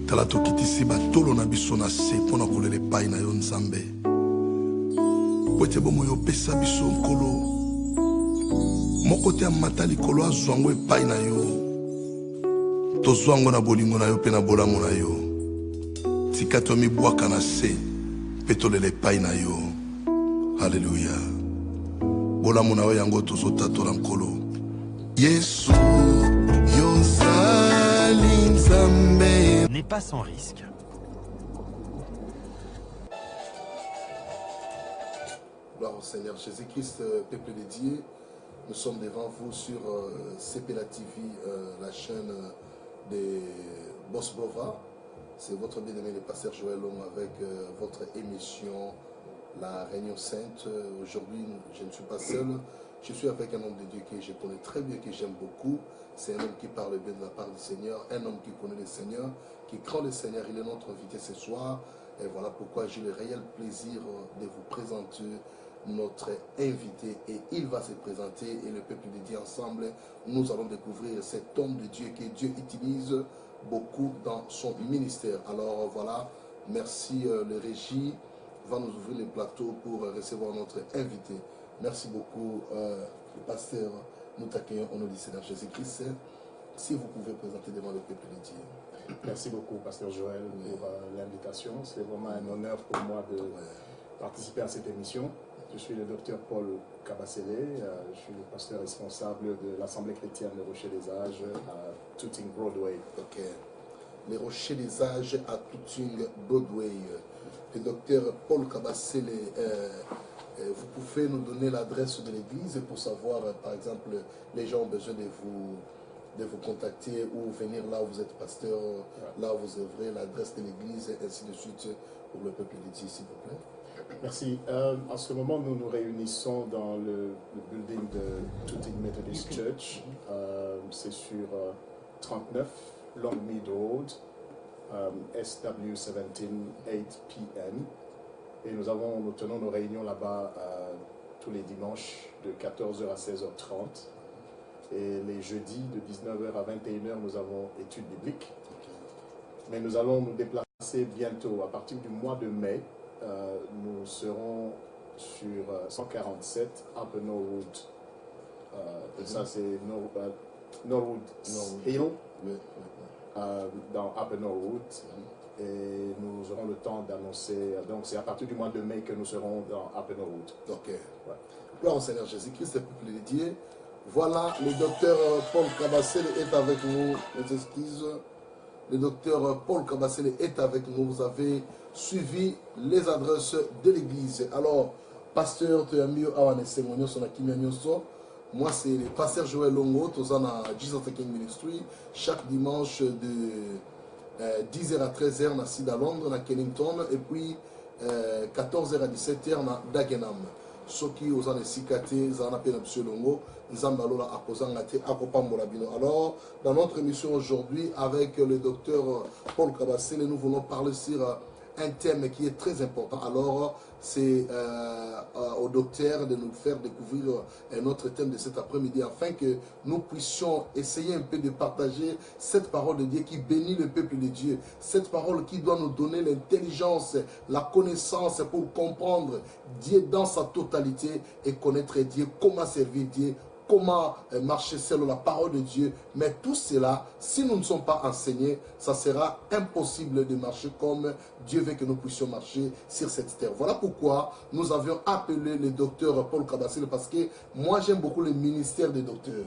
tala tokitisi batolo na biso na se mpona kolela epai na yo nzambe po ete bomoi opesa biso nkolo moko te amata likolo azwa yango epai na yo tozwa yango na bolingo na yo mpe na bolamu na yo tika tomibwaka na se mpe tolela epai na yo. Alléluia. Bolamu na yo yango tozotatola nkolo Yesu yozali nzambe n'est pas sans risque. Gloire au Seigneur Jésus-Christ, peuple dédié. Nous sommes devant vous sur CPLA TV, la chaîne des Boss Brova. C'est votre bien-aimé le pasteur Joël Long avec votre émission La Réunion Sainte. Aujourd'hui, je ne suis pas seul. Je suis avec un homme de Dieu que je connais très bien, que j'aime beaucoup. C'est un homme qui parle bien de la part du Seigneur, un homme qui connaît le Seigneur, qui craint le Seigneur. Il est notre invité ce soir. Et voilà pourquoi j'ai le réel plaisir de vous présenter notre invité. Et il va se présenter et le peuple de Dieu ensemble, nous allons découvrir cet homme de Dieu que Dieu utilise beaucoup dans son ministère. Alors voilà, merci le régie va nous ouvrir le plateau pour recevoir notre invité. Merci beaucoup, le pasteur. Nous t'accueillons au nom du Seigneur Jésus-Christ. Si vous pouvez présenter devant le peuple de Dieu. Merci beaucoup, pasteur Joël, pour l'invitation. C'est vraiment un honneur pour moi de participer à cette émission. Je suis le docteur Paul Kabasele. Je suis le pasteur responsable de l'Assemblée chrétienne de Rocher des Âges à Tooting Broadway. Ok. Les Rochers des Âges à Tooting Broadway. Le docteur Paul Kabasele, vous pouvez nous donner l'adresse de l'église pour savoir, par exemple, les gens ont besoin de vous contacter ou venir là où vous êtes pasteur, là où vous œuvrez, l'adresse de l'église, et ainsi de suite, pour le peuple de Dieu, s'il vous plaît. Merci. En ce moment, nous nous réunissons dans le building de Tooting Methodist Church. C'est sur 39 Longmead Road, SW17 8 p.m. Et nous tenons nos réunions là-bas tous les dimanches de 14h à 16h30. Et les jeudis de 19h à 21h, nous avons études bibliques. Mais nous allons nous déplacer bientôt. À partir du mois de mai, nous serons sur 147 Upper Norwood. Et ça, c'est Norwood Hill, dans Upper Norwood. Et nous aurons le temps d'annoncer. Donc, c'est à partir du mois de mai que nous serons dans Upper Norwood. Ok. Ouais. Gloire au Seigneur Jésus-Christ, le peuple dédié. Voilà, le docteur Paul Kabasele est avec nous. Mes excuses. Le docteur Paul Kabasele est avec nous. Vous avez suivi les adresses de l'église. Alors, pasteur Toyamio Awane Semonyo Sonakimia Nyoso. Moi, c'est le pasteur Joël Longo, Tozana Jesus King Ministry. Chaque dimanche de 10h à 13h, assis à Londres, à Kennington. Et puis 14h à 17h, à Dagenham. Ceux qui ont des cicatrices, ils ont appelé M. Longo. Alors, dans notre émission aujourd'hui, avec le docteur Paul Kabasele, nous voulons parler sur un thème qui est très important. Alors, c'est au docteur de nous faire découvrir un autre thème de cet après-midi afin que nous puissions essayer un peu de partager cette parole de Dieu qui bénit le peuple de Dieu. Cette parole qui doit nous donner l'intelligence, la connaissance pour comprendre Dieu dans sa totalité et connaître Dieu, comment servir Dieu, comment marcher selon la parole de Dieu. Mais tout cela, si nous ne sommes pas enseignés, ça sera impossible de marcher comme Dieu veut que nous puissions marcher sur cette terre. Voilà pourquoi nous avions appelé le docteur Paul Kabasele, parce que moi j'aime beaucoup le ministère des docteurs.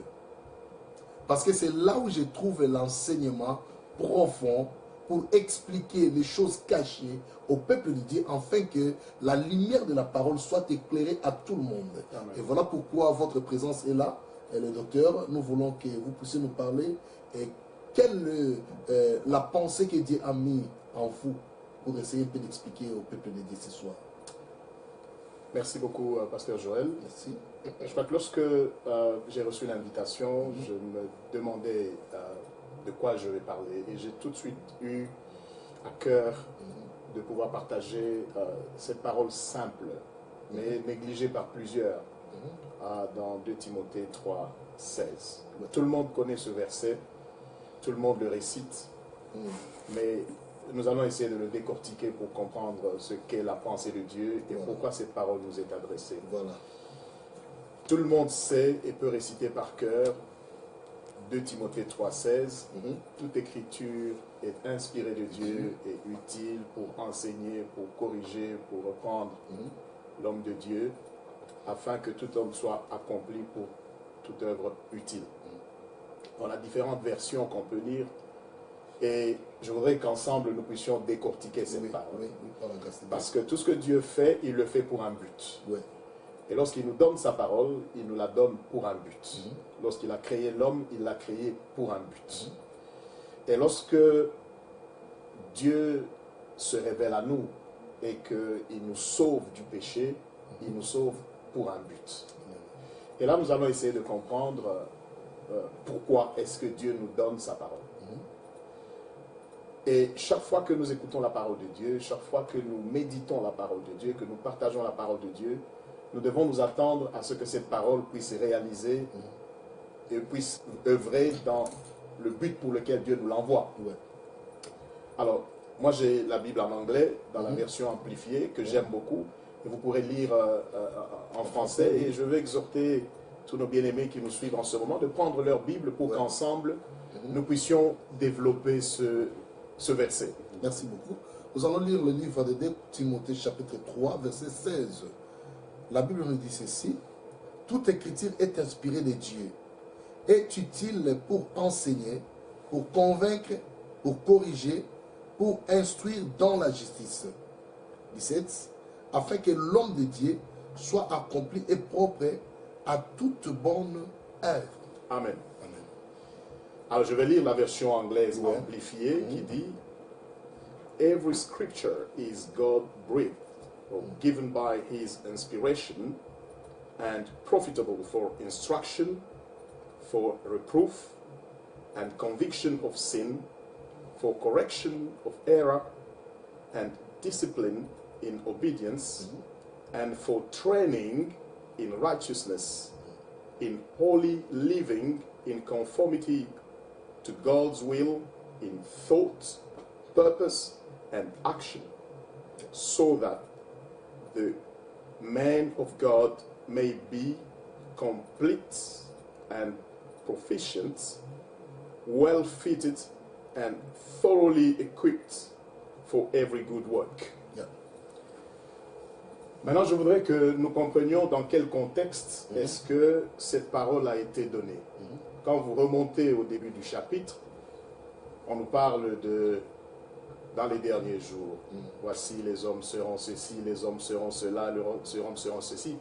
Parce que c'est là où je trouve l'enseignement profond pour expliquer les choses cachées au peuple de Dieu, afin que la lumière de la parole soit éclairée à tout le monde. Amen. Et voilà pourquoi votre présence est là. Et le docteur, nous voulons que vous puissiez nous parler et quelle est la pensée que Dieu a mis en vous pour essayer un peu d'expliquer au peuple de Dieu ce soir. Merci beaucoup, pasteur Joël. Merci. Je crois que lorsque j'ai reçu l'invitation, je me demandais de quoi je vais parler. Et j'ai tout de suite eu à cœur de pouvoir partager cette parole simple, mais négligée par plusieurs, dans 2 Timothée 3, 16. Tout le monde connaît ce verset, tout le monde le récite, mais nous allons essayer de le décortiquer pour comprendre ce qu'est la pensée de Dieu et pourquoi cette parole nous est adressée. Voilà. Tout le monde sait et peut réciter par cœur 2 Timothée 3,16. Toute écriture est inspirée de Dieu et utile pour enseigner, pour corriger, pour reprendre l'homme de Dieu, afin que tout homme soit accompli pour toute œuvre utile. On a différentes versions qu'on peut lire et je voudrais qu'ensemble nous puissions décortiquer cette parole. Parce que tout ce que Dieu fait, il le fait pour un but. Et lorsqu'il nous donne sa parole, il nous la donne pour un but. Lorsqu'il a créé l'homme, il l'a créé pour un but. Et lorsque Dieu se révèle à nous et qu'il nous sauve du péché, il nous sauve pour un but. Et là, nous allons essayer de comprendre pourquoi est-ce que Dieu nous donne sa parole. Et chaque fois que nous écoutons la parole de Dieu, chaque fois que nous méditons la parole de Dieu, que nous partageons la parole de Dieu, nous devons nous attendre à ce que cette parole puisse réaliser et puisse œuvrer dans le but pour lequel Dieu nous l'envoie. Alors, moi j'ai la Bible en anglais, dans la version amplifiée, que j'aime beaucoup. Et vous pourrez lire en français. Et je veux exhorter tous nos bien-aimés qui nous suivent en ce moment de prendre leur Bible pour qu'ensemble, nous puissions développer ce verset. Merci beaucoup. Nous allons lire le livre de 2 Timothée chapitre 3, verset 16. La Bible nous dit ceci: toute écriture est inspirée de Dieu, est utile pour enseigner, pour convaincre, pour corriger, pour instruire dans la justice. 17. Afin que l'homme de Dieu soit accompli et propre à toute bonne œuvre. Amen. Alors je vais lire la version anglaise amplifiée qui dit: Every scripture is God-breathed, or given by his inspiration, and profitable for instruction, for reproof, and conviction of sin, for correction of error, and discipline in obedience, and for training in righteousness, in holy living, in conformity to God's will, in thought, purpose, and action, so that the man of God may be complete and proficient, well fitted, and thoroughly equipped for every good work. Maintenant, je voudrais que nous comprenions dans quel contexte est-ce que cette parole a été donnée. Quand vous remontez au début du chapitre, on nous parle de dans les derniers jours. Voici, les hommes seront ceci, les hommes seront cela, les hommes seront ceci.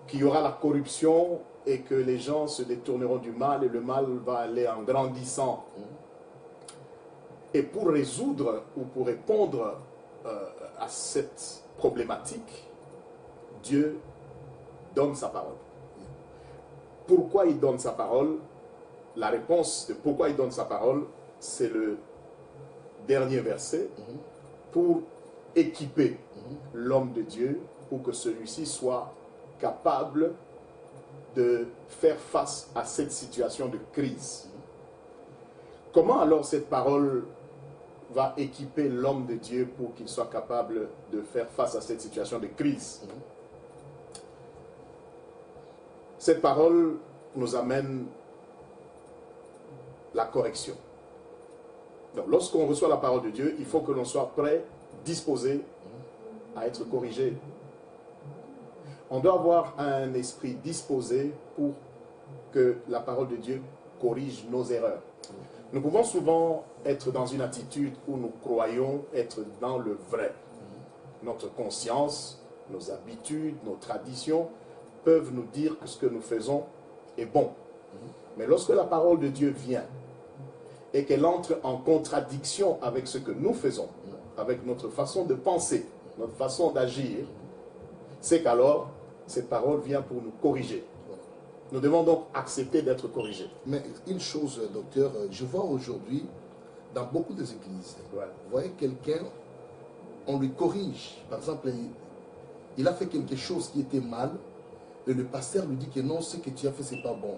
Qu'il y aura la corruption et que les gens se détourneront du mal et le mal va aller en grandissant. Et pour résoudre ou pour répondre à cette problématique, Dieu donne sa parole. Pourquoi il donne sa parole? La réponse de pourquoi il donne sa parole, c'est le dernier verset, pour équiper l'homme de Dieu, pour que celui-ci soit capable de faire face à cette situation de crise. Comment alors cette parole va équiper l'homme de Dieu pour qu'il soit capable de faire face à cette situation de crise? Cette parole nous amène la correction. Donc, lorsqu'on reçoit la parole de Dieu, il faut que l'on soit prêt, disposé à être corrigé. On doit avoir un esprit disposé pour que la parole de Dieu corrige nos erreurs. Nous pouvons souvent être dans une attitude où nous croyons être dans le vrai. Notre conscience, nos habitudes, nos traditions peuvent nous dire que ce que nous faisons est bon. Mais lorsque la parole de Dieu vient et qu'elle entre en contradiction avec ce que nous faisons, avec notre façon de penser, notre façon d'agir, c'est qu'alors cette parole vient pour nous corriger. Nous devons donc accepter d'être corrigés. Mais une chose, docteur, je vois aujourd'hui dans beaucoup des églises, vous voyez quelqu'un, on lui corrige. Par exemple, il a fait quelque chose qui était mal, et le pasteur lui dit que non, ce que tu as fait, c'est pas bon.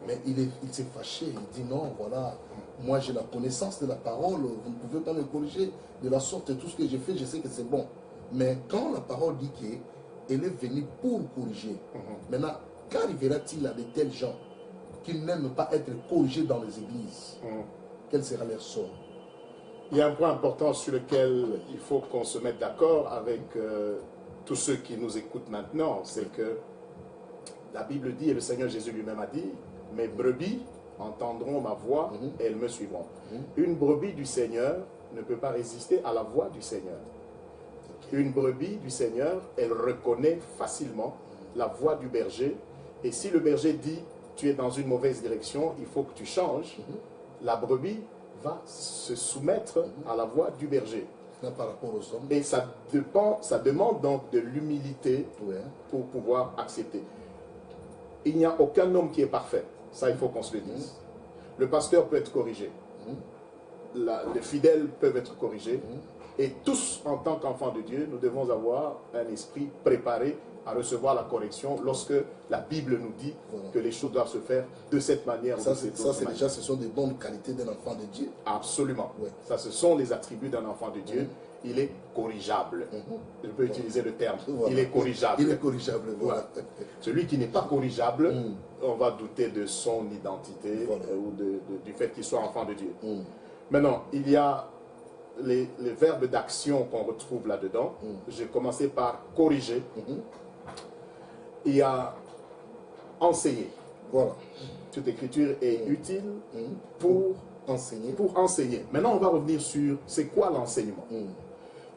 Mais il s'est fâché, il dit non, voilà, moi j'ai la connaissance de la parole, vous ne pouvez pas me corriger de la sorte, tout ce que j'ai fait, je sais que c'est bon. Mais quand la parole dit qu'elle est venue pour corriger, maintenant, qu'arrivera-t-il à de tels gens qui n'aiment pas être corrigés dans les églises? Quel sera leur sort? Il y a un point important sur lequel il faut qu'on se mette d'accord avec tous ceux qui nous écoutent maintenant, c'est que la Bible dit, et le Seigneur Jésus lui-même a dit, mes brebis entendront ma voix et elles me suivront. Une brebis du Seigneur ne peut pas résister à la voix du Seigneur. Une brebis du Seigneur, elle reconnaît facilement la voix du berger. Et si le berger dit, tu es dans une mauvaise direction, il faut que tu changes, la brebis va se soumettre à la voix du berger. Par rapport aux hommes. Et ça demande donc de l'humilité pour pouvoir accepter. Il n'y a aucun homme qui est parfait. Ça, il faut qu'on se le dise. Le pasteur peut être corrigé. Les fidèles peuvent être corrigés. Et tous, en tant qu'enfants de Dieu, nous devons avoir un esprit préparé à recevoir la correction lorsque la Bible nous dit que les choses doivent se faire de cette manière. Ça, c'est déjà, ce sont des bonnes qualités d'un enfant de Dieu. Absolument. Ça, ce sont les attributs d'un enfant de Dieu. Il est corrigeable. Je peux utiliser le terme. Il est corrigeable. Il est corrigeable. Voilà. Celui qui n'est pas corrigeable, on va douter de son identité ou du fait qu'il soit enfant de Dieu. Maintenant, il y a les verbes d'action qu'on retrouve là-dedans. J'ai commencé par corriger. Il y a enseigner. Voilà. Toute écriture est utile pour enseigner. Maintenant, on va revenir sur c'est quoi l'enseignement.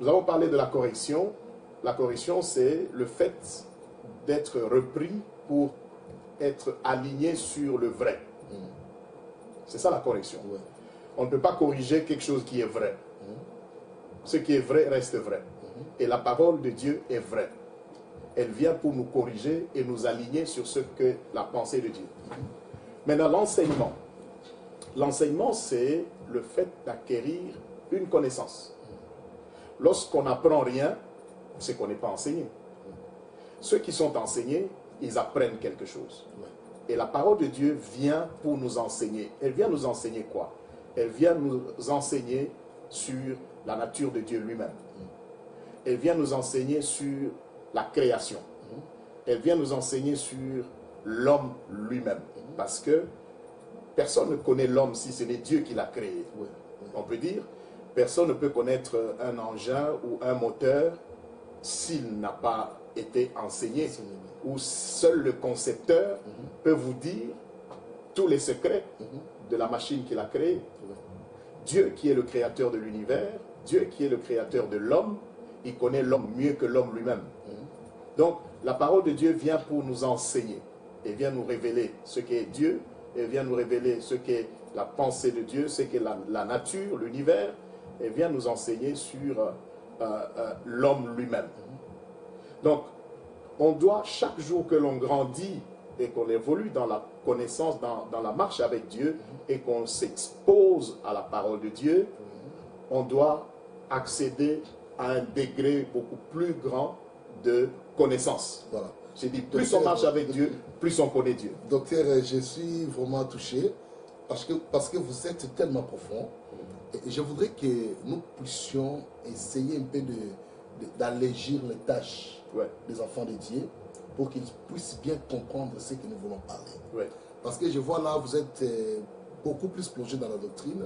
Nous avons parlé de la correction. La correction, c'est le fait d'être repris pour être aligné sur le vrai. C'est ça la correction. On ne peut pas corriger quelque chose qui est vrai. Ce qui est vrai reste vrai. Et la parole de Dieu est vraie. Elle vient pour nous corriger et nous aligner sur ce que la pensée de Dieu. Maintenant, l'enseignement. L'enseignement, c'est le fait d'acquérir une connaissance. Lorsqu'on n'apprend rien, c'est qu'on n'est pas enseigné. Ceux qui sont enseignés, ils apprennent quelque chose. Et la parole de Dieu vient pour nous enseigner. Elle vient nous enseigner quoi? Elle vient nous enseigner sur la nature de Dieu lui-même. Elle vient nous enseigner sur la création. Elle vient nous enseigner sur l'homme lui-même. Parce que personne ne connaît l'homme si ce n'est Dieu qui l'a créé. On peut dire, personne ne peut connaître un engin ou un moteur s'il n'a pas été enseigné. Ou seul le concepteur peut vous dire tous les secrets de la machine qu'il a créée. Dieu qui est le créateur de l'univers, Dieu qui est le créateur de l'homme, il connaît l'homme mieux que l'homme lui-même. Donc, la parole de Dieu vient pour nous enseigner. Elle vient nous révéler ce qu'est Dieu. Elle vient nous révéler ce qu'est la pensée de Dieu, ce qu'est la nature, l'univers. Elle vient nous enseigner sur l'homme lui-même. Donc, on doit, chaque jour que l'on grandit et qu'on évolue dans la connaissance, dans la marche avec Dieu, et qu'on s'expose à la parole de Dieu, on doit accéder à un degré beaucoup plus grand de connaissance. Voilà. J'ai dit, plus on marche avec Dieu, plus on connaît Dieu. Docteur, je suis vraiment touché parce que vous êtes tellement profond. Et je voudrais que nous puissions essayer un peu d'allégir les tâches des enfants de Dieu pour qu'ils puissent bien comprendre ce que nous voulons parler. Parce que je vois là, vous êtes beaucoup plus plongé dans la doctrine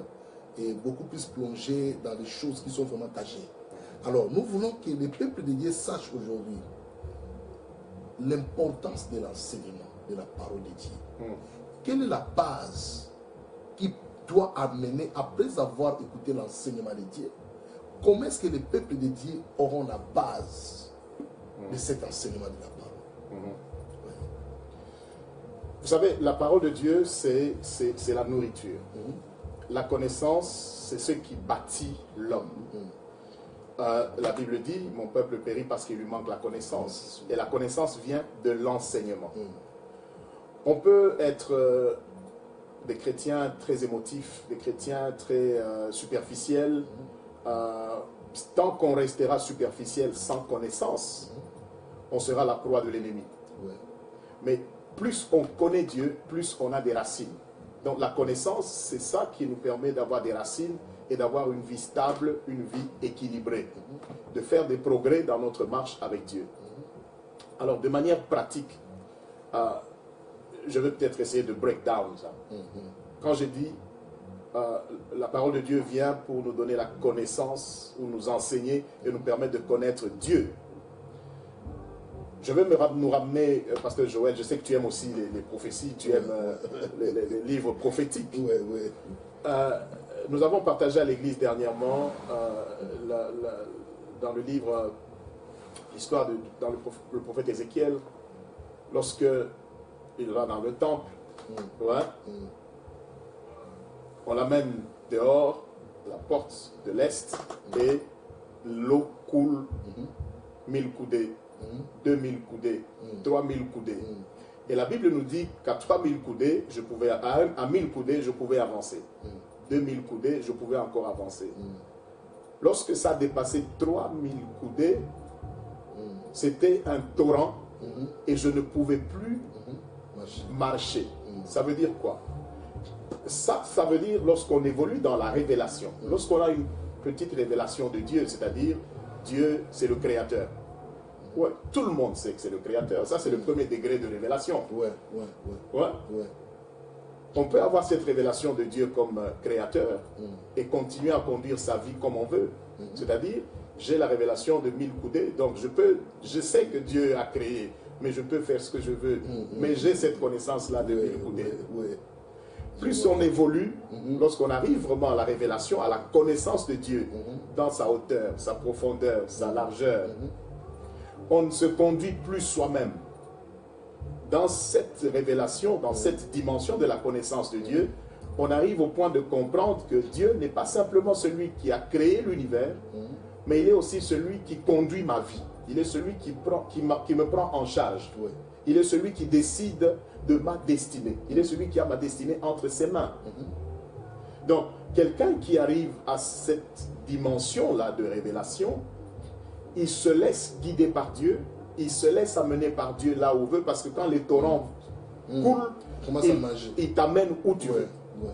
et beaucoup plus plongé dans les choses qui sont vraiment tâchées. Alors, nous voulons que le peuple de Dieu sache aujourd'hui l'importance de l'enseignement de la parole de Dieu. Quelle est la base qui doit amener, après avoir écouté l'enseignement de Dieu, comment est-ce que les peuples de Dieu auront la base de cet enseignement de la parole? Vous savez, la parole de Dieu, c'est la nourriture. La connaissance, c'est ce qui bâtit l'homme. La Bible dit, mon peuple périt parce qu'il lui manque la connaissance. Et la connaissance vient de l'enseignement. On peut être des chrétiens très émotifs, des chrétiens très superficiels. Tant qu'on restera superficiel sans connaissance, on sera la proie de l'ennemi. Mais plus on connaît Dieu, plus on a des racines. Donc la connaissance, c'est ça qui nous permet d'avoir des racines et d'avoir une vie stable, une vie équilibrée, de faire des progrès dans notre marche avec Dieu. Alors de manière pratique, je vais peut-être essayer de break down ça. Quand je dis la parole de Dieu vient pour nous donner la connaissance, ou nous enseigner et nous permettre de connaître Dieu. Je vais nous ramener, Pasteur Joël, je sais que tu aimes aussi les prophéties, tu aimes les livres prophétiques. Nous avons partagé à l'église dernièrement, dans le livre, l'histoire dans le prophète Ézéchiel, lorsque il va dans le temple, on l'amène dehors, la porte de l'Est, et l'eau coule 1000 coudées, 2000 coudées, 3000 coudées. Et la Bible nous dit qu'à 3000 coudées, à 1000 coudées, je pouvais avancer. 2000 coudées, je pouvais encore avancer. Lorsque ça a dépassé 3000 coudées, c'était un torrent et je ne pouvais plus marcher. Ça veut dire quoi? Ça veut dire lorsqu'on évolue dans la révélation, lorsqu'on a une petite révélation de Dieu, c'est-à-dire Dieu, c'est le Créateur. Ouais, tout le monde sait que c'est le Créateur. Ça, c'est le premier degré de révélation. On peut avoir cette révélation de Dieu comme Créateur et continuer à conduire sa vie comme on veut. C'est-à-dire, j'ai la révélation de 1000 coudées, donc je sais que Dieu a créé, mais je peux faire ce que je veux. Mais j'ai cette connaissance-là de 1000 coudées. Plus on évolue, lorsqu'on arrive vraiment à la révélation, à la connaissance de Dieu, dans sa hauteur, sa profondeur, sa largeur, on ne se conduit plus soi-même. Dans cette révélation, dans cette dimension de la connaissance de Dieu, on arrive au point de comprendre que Dieu n'est pas simplement celui qui a créé l'univers, mais il est aussi celui qui conduit ma vie. Il est celui qui me prend en charge. Il est celui qui décide de ma destinée. Il est celui qui a ma destinée entre ses mains. Donc, quelqu'un qui arrive à cette dimension-là de révélation, il se laisse guider par Dieu, il se laisse amener par Dieu là où il veut, parce que quand les torrents coulent, il t'amène où tu veux.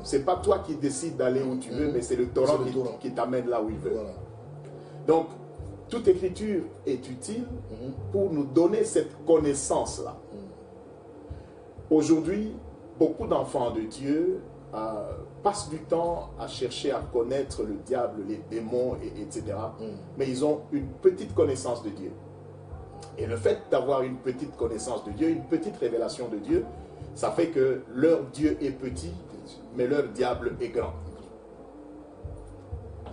C'est pas toi qui décides d'aller où tu veux, mais c'est le torrent qui t'amène là où il veut. Donc, toute écriture est utile pour nous donner cette connaissance-là. Aujourd'hui, beaucoup d'enfants de Dieu passent du temps à chercher à connaître le diable, les démons, etc. Mais ils ont une petite connaissance de Dieu. Et le fait d'avoir une petite connaissance de Dieu, une petite révélation de Dieu, ça fait que leur Dieu est petit, mais leur diable est grand.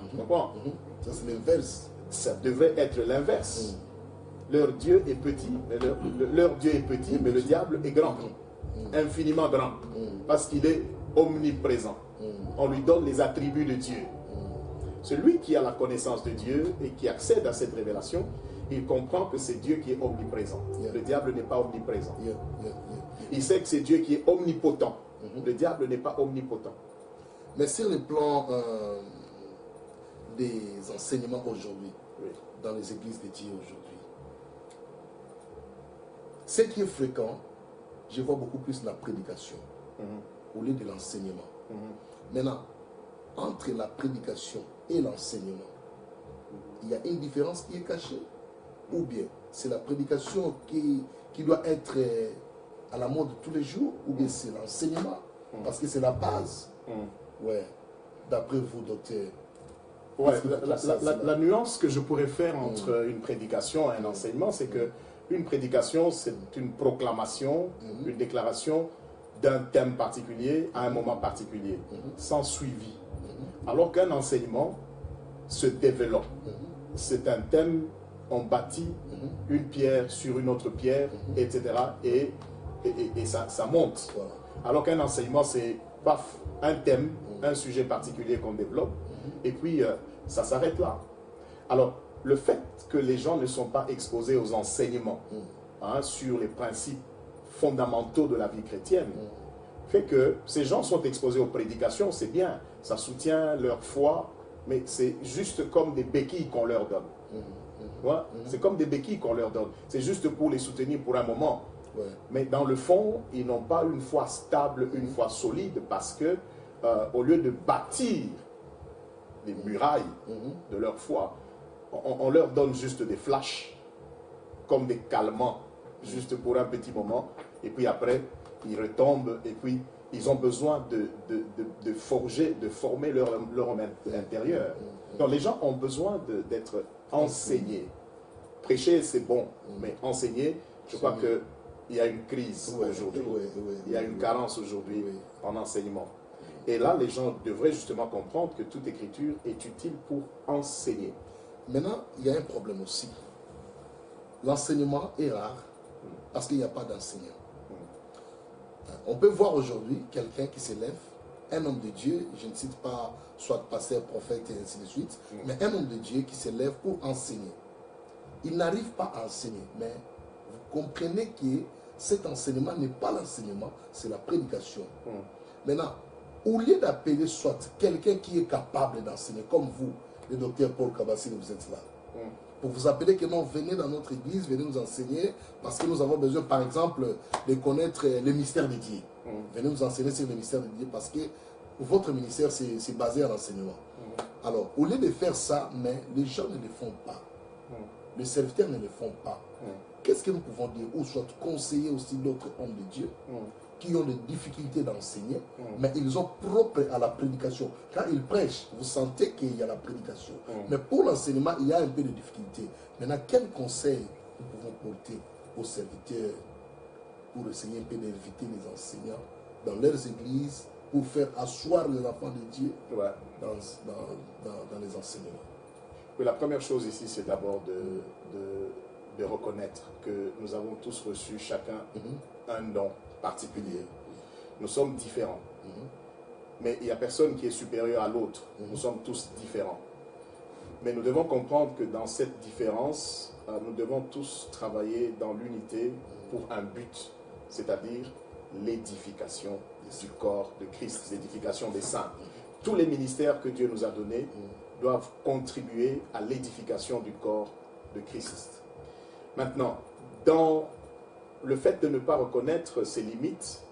Tu comprends? Ça, c'est l'inverse. Ça devrait être l'inverse. Leur Dieu est petit, mais leur Dieu est petit, mais le diable est grand. Infiniment grand. Parce qu'il est omniprésent. On lui donne les attributs de Dieu. Celui qui a la connaissance de Dieu et qui accède à cette révélation, il comprend que c'est Dieu qui est omniprésent. Le diable n'est pas omniprésent. Il sait que c'est Dieu qui est omnipotent. Le diable n'est pas omnipotent. Mais sur le plan des enseignements aujourd'hui, dans les églises de Dieu aujourd'hui, ce qui est fréquent, je vois beaucoup plus la prédication au lieu de l'enseignement. Maintenant, entre la prédication et l'enseignement, il y a une différence qui est cachée, ou bien c'est la prédication qui doit être à la mode tous les jours, ou bien c'est l'enseignement, parce que c'est la base. Ouais, d'après vous, docteur. Ouais, la nuance que je pourrais faire entre une prédication et un enseignement, c'est que une prédication, c'est une proclamation, une déclaration d'un thème particulier à un moment particulier, sans suivi. Alors qu'un enseignement se développe. C'est un thème, on bâtit une pierre sur une autre pierre, etc. Et ça monte. Alors qu'un enseignement, c'est paf, un thème, un sujet particulier qu'on développe, et puis ça s'arrête là. Alors, le fait que les gens ne sont pas exposés aux enseignements sur les principes fondamentaux de la vie chrétienne, fait que ces gens sont exposés aux prédications, c'est bien, ça soutient leur foi, mais c'est juste comme des béquilles qu'on leur donne. C'est comme des béquilles qu'on leur donne. C'est juste pour les soutenir pour un moment. Ouais. Mais dans le fond, ils n'ont pas une foi stable, une foi solide, parce que au lieu de bâtir des murailles de leur foi, on leur donne juste des flashs, comme des calmants, juste pour un petit moment, et puis après, ils retombent, et puis ils ont besoin de former leur homme intérieur. Donc les gens ont besoin d'être enseignés. Prêcher, c'est bon, mais enseigner, je crois qu'il y a une crise aujourd'hui. Il y a une carence aujourd'hui en enseignement. Et là, les gens devraient justement comprendre que toute écriture est utile pour enseigner. Maintenant, il y a un problème aussi. L'enseignement est rare parce qu'il n'y a pas d'enseignant. On peut voir aujourd'hui quelqu'un qui s'élève, un homme de Dieu, je ne cite pas soit pasteur, prophète et ainsi de suite, mais un homme de Dieu qui s'élève pour enseigner. Il n'arrive pas à enseigner, mais vous comprenez que cet enseignement n'est pas l'enseignement, c'est la prédication. Maintenant, au lieu d'appeler soit quelqu'un qui est capable d'enseigner, comme vous, le docteur Paul Kabassine, vous êtes là, pour vous appeler que non, venez dans notre église, venez nous enseigner, parce que nous avons besoin, par exemple, de connaître le mystère de Dieu. Venez nous enseigner sur le mystère de Dieu, parce que votre ministère, c'est basé à l'enseignement. Alors, au lieu de faire ça, mais les gens ne le font pas. Les serviteurs ne le font pas. Qu'est-ce que nous pouvons dire? Ou soit conseiller aussi d'autres hommes de Dieu qui ont des difficultés d'enseigner, mais ils sont propres à la prédication. Quand ils prêchent, vous sentez qu'il y a la prédication. Mais pour l'enseignement, il y a un peu de difficulté. Maintenant, quel conseil nous pouvons porter aux serviteurs pour essayer un peu d'inviter les enseignants dans leurs églises pour faire asseoir les enfants de Dieu dans les enseignements? Oui, la première chose ici, c'est d'abord de reconnaître que nous avons tous reçu chacun un don particulier. Nous sommes différents. Mais il n'y a personne qui est supérieur à l'autre. Nous sommes tous différents. Mais nous devons comprendre que dans cette différence, nous devons tous travailler dans l'unité pour un but, c'est-à-dire l'édification du corps de Christ, l'édification des saints. Tous les ministères que Dieu nous a donnés doivent contribuer à l'édification du corps de Christ. Maintenant, dans le fait de ne pas reconnaître ses limites,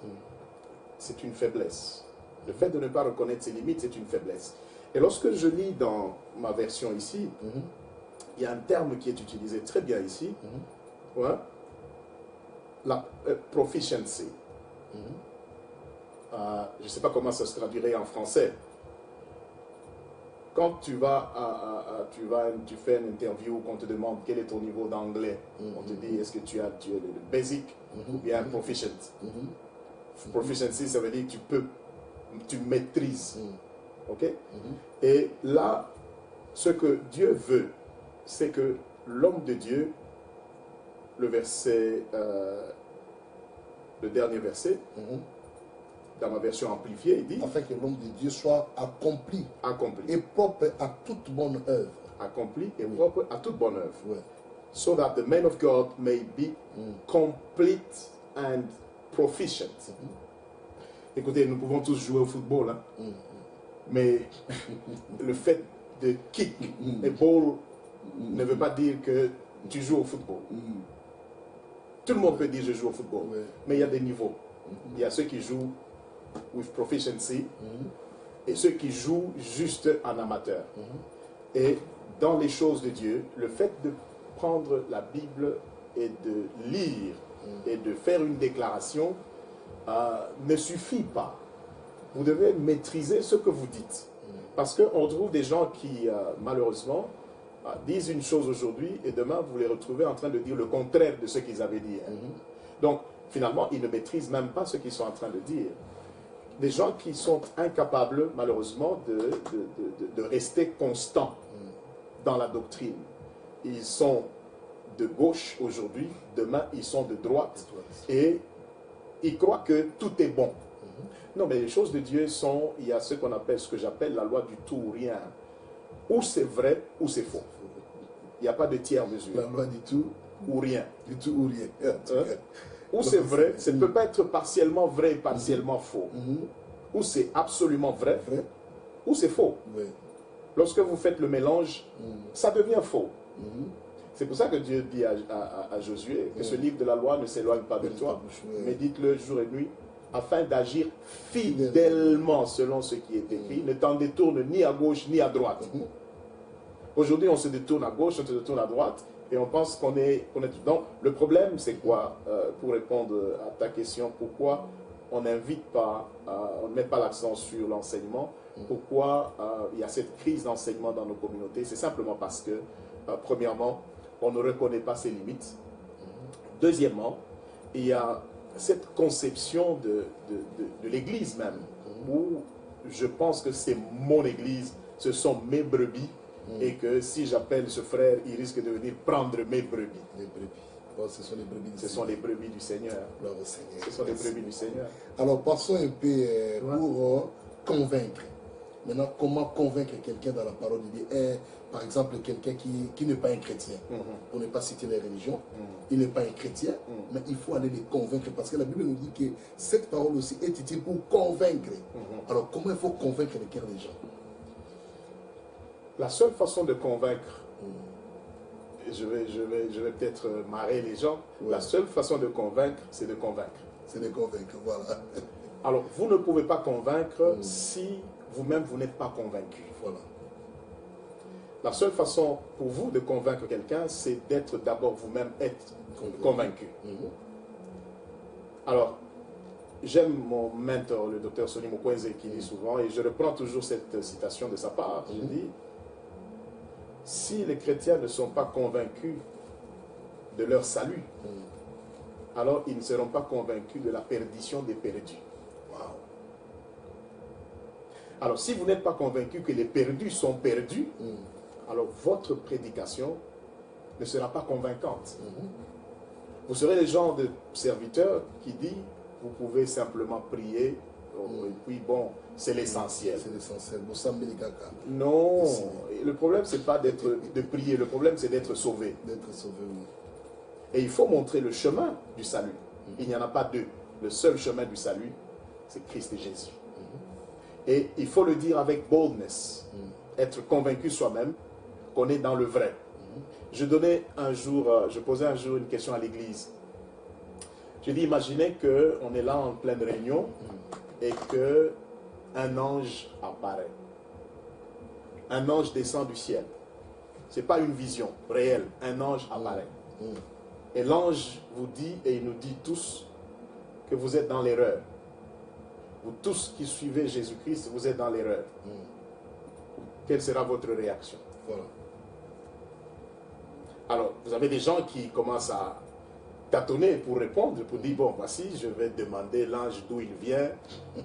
c'est une faiblesse. Le fait de ne pas reconnaître ses limites, c'est une faiblesse. Et lorsque je lis dans ma version ici, il y a un terme qui est utilisé très bien ici, la proficiency. Je ne sais pas comment ça se traduirait en français. Quand tu fais une interview, qu'on te demande quel est ton niveau d'anglais, on te dit est-ce que tu as le basic ou bien proficient. Proficiency, ça veut dire que tu maîtrises. Ok? Et là, ce que Dieu veut, c'est que l'homme de Dieu, le dernier verset, dans ma version amplifiée, il dit afin que l'homme de Dieu soit accompli et propre à toute bonne œuvre. Accompli et propre à toute bonne œuvre. So that the man of God may be complete and proficient. Écoutez, nous pouvons tous jouer au football, hein? Mais le fait de kick et ball ne veut pas dire que tu joues au football. Tout le monde peut dire je joue au football, mais il y a des niveaux. Il y a ceux qui jouent with proficiency et ceux qui jouent juste en amateur. Et dans les choses de Dieu, le fait de prendre la Bible et de lire et de faire une déclaration ne suffit pas. Vous devez maîtriser ce que vous dites. Parce qu'on trouve des gens qui, malheureusement, disent une chose aujourd'hui et demain, vous les retrouvez en train de dire le contraire de ce qu'ils avaient dit. Donc, finalement, ils ne maîtrisent même pas ce qu'ils sont en train de dire. Des gens qui sont incapables, malheureusement, de rester constants dans la doctrine. Ils sont de gauche aujourd'hui, demain, ils sont de droite. Et ils croient que tout est bon. Non, mais les choses de Dieu sont, il y a ce qu'on appelle, ce que j'appelle la loi du tout ou rien. Ou c'est vrai, ou c'est faux. Il n'y a pas de tiers mesure. La loi du tout ou rien. Du tout ou rien. Ou c'est vrai, ça ne peut pas être partiellement vrai et partiellement faux. Ou c'est absolument vrai, ou c'est faux. Lorsque vous faites le mélange, ça devient faux. C'est pour ça que Dieu dit à Josué que ce livre de la loi ne s'éloigne pas de toi. Médite-le jour et nuit afin d'agir fidèlement selon ce qui est écrit. Ne t'en détourne ni à gauche ni à droite. Aujourd'hui, on se détourne à gauche, on se détourne à droite et on pense qu'on est Donc, le problème, c'est quoi? Pour répondre à ta question, pourquoi on n'invite pas, on ne met pas l'accent sur l'enseignement? Pourquoi il y a cette crise d'enseignement dans nos communautés? C'est simplement parce que, premièrement, on ne reconnaît pas ses limites. Deuxièmement, il y a cette conception de l'Église même, où je pense que c'est mon Église, ce sont mes brebis, et que si j'appelle ce frère, il risque de venir prendre mes brebis. Les brebis. Oh, ce sont les brebis du Ce sont les brebis du Seigneur. Seigneur. Ce sont les brebis du Seigneur. Alors, passons un peu pour convaincre. Maintenant, comment convaincre quelqu'un dans la parole de Dieu? Par exemple, quelqu'un qui n'est pas un chrétien, pour ne pas citer les religions, il n'est pas un chrétien, mais il faut aller les convaincre, parce que la Bible nous dit que cette parole aussi est utile pour convaincre. Alors, comment il faut convaincre le cœur des gens? La seule façon de convaincre, je vais peut-être marrer les gens, la seule façon de convaincre, c'est de convaincre. C'est de convaincre, voilà. Alors, vous ne pouvez pas convaincre si vous-même, vous n'êtes pas convaincu. Voilà. La seule façon pour vous de convaincre quelqu'un, c'est d'être d'abord vous-même être convaincu. Alors, j'aime mon mentor, le docteur Sonny Mukwege, qui dit souvent, et je reprends toujours cette citation de sa part, je dis, si les chrétiens ne sont pas convaincus de leur salut, alors ils ne seront pas convaincus de la perdition des perdus. Alors, si vous n'êtes pas convaincu que les perdus sont perdus, alors votre prédication ne sera pas convaincante. Vous serez le genre de serviteur qui dit, vous pouvez simplement prier, et puis bon, c'est l'essentiel. C'est l'essentiel. Non, le problème, c'est pas de prier, le problème, c'est d'être sauvé. D'être sauvé, oui. Et il faut montrer le chemin du salut. Il n'y en a pas deux. Le seul chemin du salut, c'est Christ et Jésus. Et il faut le dire avec boldness, être convaincu soi-même qu'on est dans le vrai. Je posais un jour une question à l'église. Je dis, imaginez qu'on est là en pleine réunion et qu'un ange apparaît. Un ange descend du ciel. Ce n'est pas une vision réelle. Un ange apparaît. Et l'ange vous dit, et il nous dit tous, que vous êtes dans l'erreur. Vous tous qui suivez Jésus-Christ, vous êtes dans l'erreur. Quelle sera votre réaction? Voilà. Alors, vous avez des gens qui commencent à tâtonner pour répondre, pour dire, bon, voici, je vais demander l'ange d'où il vient,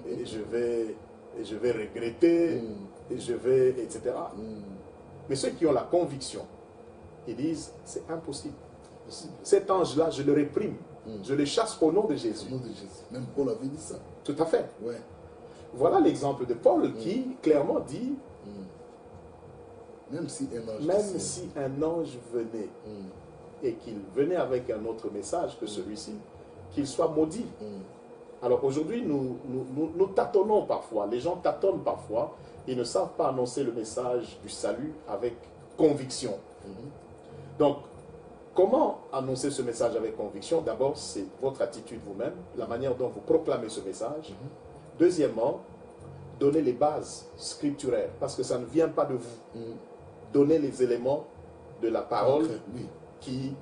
et je vais regretter, et je vais, etc. Mais ceux qui ont la conviction, ils disent, c'est impossible. Cet ange-là, je le réprime. Je le chasse au nom de Jésus. Au nom de Jésus. Même Paul avait dit ça. Tout à fait. Ouais. Voilà l'exemple de Paul qui clairement dit, même si un ange venait et qu'il venait avec un autre message que celui-ci, qu'il soit maudit. Alors aujourd'hui, nous tâtonnons parfois. Les gens tâtonnent parfois. Ils ne savent pas annoncer le message du salut avec conviction. Donc, comment annoncer ce message avec conviction? D'abord, c'est votre attitude vous-même, la manière dont vous proclamez ce message. Deuxièmement, donnez les bases scripturaires, parce que ça ne vient pas de vous. Donnez les éléments de la parole qui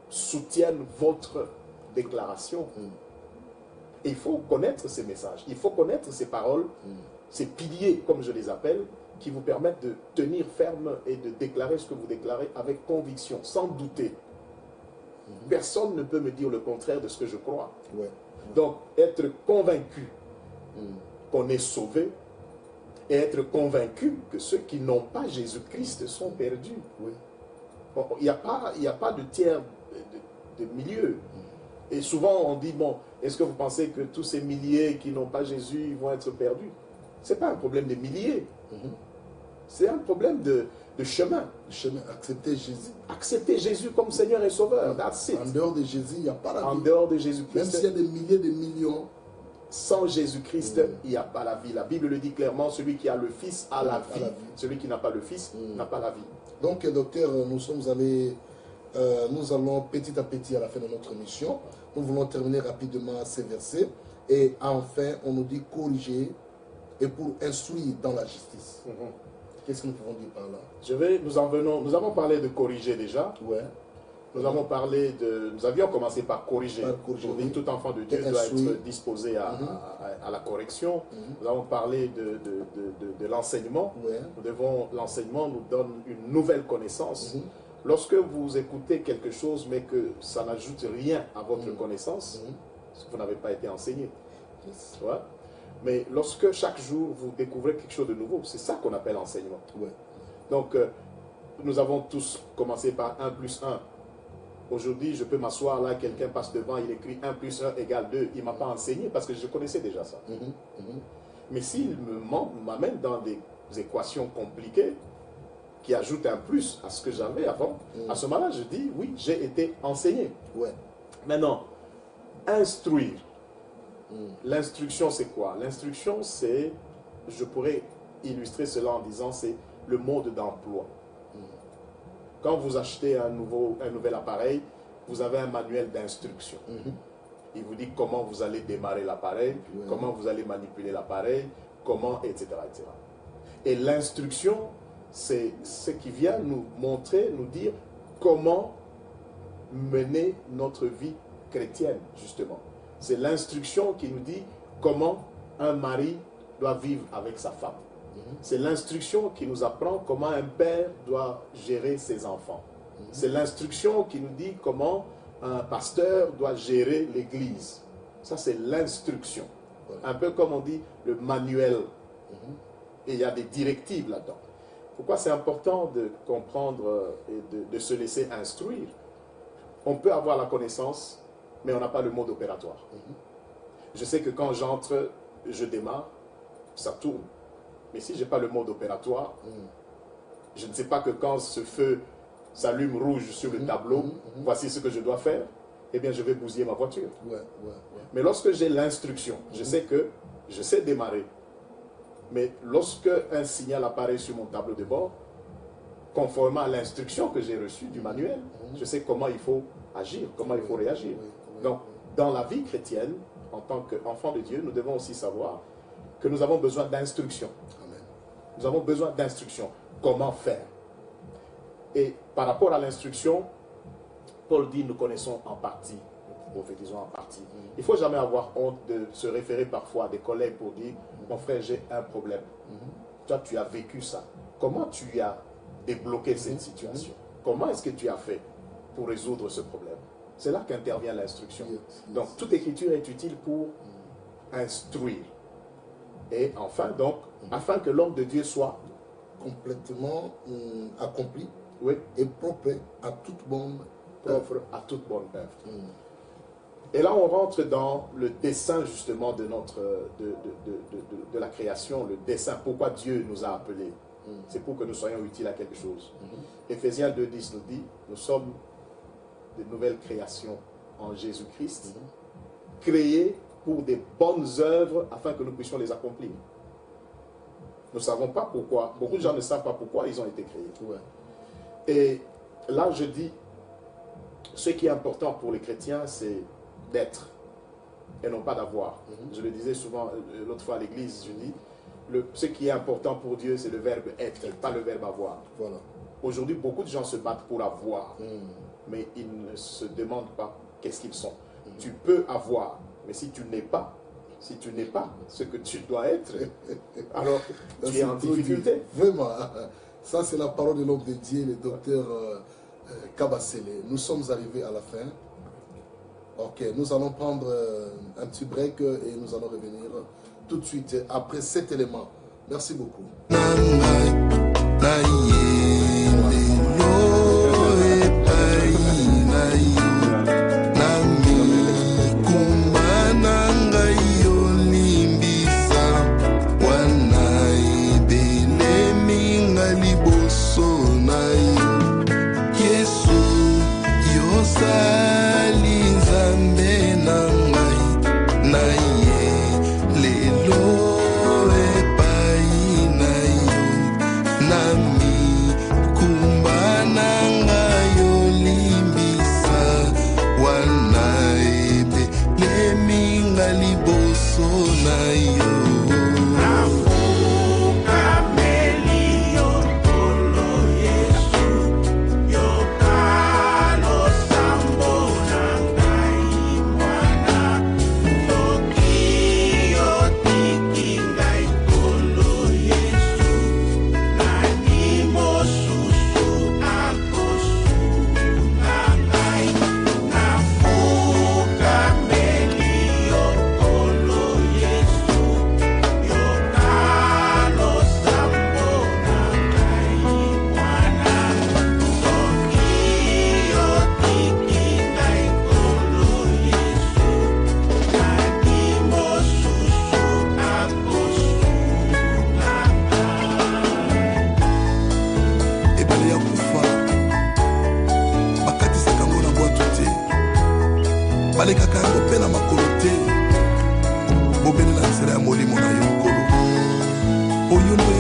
soutiennent votre déclaration. Et il faut connaître ces messages, il faut connaître ces paroles, ces piliers, comme je les appelle, qui vous permettent de tenir ferme et de déclarer ce que vous déclarez avec conviction, sans douter. Personne ne peut me dire le contraire de ce que je crois. Donc, être convaincu qu'on est sauvé et être convaincu que ceux qui n'ont pas Jésus-Christ sont perdus. Bon, il n'y a pas de tiers de milieu. Et souvent, on dit, bon, est-ce que vous pensez que tous ces milliers qui n'ont pas Jésus vont être perdus? Ce n'est pas un problème de milliers. C'est un problème de chemin. Accepter Jésus. Accepter Jésus comme Seigneur et Sauveur. That's it. En dehors de Jésus, il n'y a pas la vie. En dehors de Jésus-Christ. Même s'il y a des milliers, des millions. Sans Jésus-Christ, il n'y a pas la vie. La Bible le dit clairement, celui qui a le Fils a la vie. Celui qui n'a pas le Fils n'a pas la vie. Donc, docteur, nous sommes allés nous allons petit à petit à la fin de notre mission. Nous voulons terminer rapidement ces versets. Et enfin, on nous dit corriger et pour instruire dans la justice. Qu'est-ce que nous pouvons dire par là? Nous avons parlé de corriger déjà. Ouais. Nous avions commencé par corriger. Tout enfant de Dieu doit être disposé à la correction. Nous avons parlé de l'enseignement. Ouais. L'enseignement nous donne une nouvelle connaissance. Lorsque vous écoutez quelque chose, mais que ça n'ajoute rien à votre connaissance, vous n'avez pas été enseigné. Yes. Ouais. Mais lorsque chaque jour vous découvrez quelque chose de nouveau, c'est ça qu'on appelle enseignement. Ouais. Donc, nous avons tous commencé par 1 plus 1. Aujourd'hui, je peux m'asseoir là, quelqu'un passe devant, il écrit 1 plus 1 égale 2. Il ne m'a pas enseigné parce que je connaissais déjà ça. Mais s'il m'amène dans des équations compliquées qui ajoutent un plus à ce que j'avais avant, à ce moment-là, je dis, oui, j'ai été enseigné. Ouais. Maintenant, instruire. L'instruction, c'est quoi? L'instruction, c'est, je pourrais illustrer cela en disant, c'est le mode d'emploi. Quand vous achetez un nouvel appareil, vous avez un manuel d'instruction. Il vous dit comment vous allez démarrer l'appareil, comment vous allez manipuler l'appareil, comment, etc., etc. Et l'instruction, c'est ce qui vient nous montrer, nous dire comment mener notre vie chrétienne, justement. C'est l'instruction qui nous dit comment un mari doit vivre avec sa femme. C'est l'instruction qui nous apprend comment un père doit gérer ses enfants. C'est l'instruction qui nous dit comment un pasteur doit gérer l'église. Ça, c'est l'instruction. Un peu comme on dit le manuel. Et il y a des directives là-dedans. Pourquoi c'est important de comprendre et de se laisser instruire? On peut avoir la connaissance, mais on n'a pas le mode opératoire. Je sais que quand j'entre, je démarre, ça tourne. Mais si je n'ai pas le mode opératoire, je ne sais pas que quand ce feu s'allume rouge sur le tableau, voici ce que je dois faire, eh bien je vais bousiller ma voiture. Mais lorsque j'ai l'instruction, je sais que je sais démarrer. Mais lorsque un signal apparaît sur mon tableau de bord, conformément à l'instruction que j'ai reçue du manuel, je sais comment il faut agir, comment il faut réagir. Donc, dans la vie chrétienne, en tant qu'enfant de Dieu, nous devons aussi savoir que nous avons besoin d'instruction. Nous avons besoin d'instruction. Comment faire? Et par rapport à l'instruction, Paul dit, nous connaissons en partie, nous prophétisons en partie. Il ne faut jamais avoir honte de se référer parfois à des collègues pour dire, mon frère, j'ai un problème. Toi, tu as vécu ça. Comment tu as débloqué cette situation? Comment est-ce que tu as fait pour résoudre ce problème? C'est là qu'intervient l'instruction. Donc, toute écriture est utile pour instruire. Et enfin, donc, afin que l'homme de Dieu soit complètement accompli oui, et propre à toute bonne œuvre. Et là, on rentre dans le dessein justement de la création, le dessein, pourquoi Dieu nous a appelés. C'est pour que nous soyons utiles à quelque chose. Éphésiens 2:10 nous dit, nous sommes de nouvelles créations en Jésus-Christ, créées pour des bonnes œuvres afin que nous puissions les accomplir. Nous ne savons pas pourquoi. Beaucoup de gens ne savent pas pourquoi ils ont été créés. Et là, je dis, ce qui est important pour les chrétiens, c'est d'être et non pas d'avoir. Je le disais souvent l'autre fois à l'église, je dis, ce qui est important pour Dieu, c'est le verbe être, pas le verbe avoir. Aujourd'hui, beaucoup de gens se battent pour avoir, mais ils ne se demandent pas qu'est-ce qu'ils sont. Tu peux avoir, mais si tu n'es pas ce que tu dois être, alors tu es en difficulté. Vraiment, ça c'est la parole de l'homme de Dieu, le docteur Kabasele. Nous sommes arrivés à la fin. Ok, nous allons prendre un petit break et nous allons revenir tout de suite après cet élément. Merci beaucoup. Nami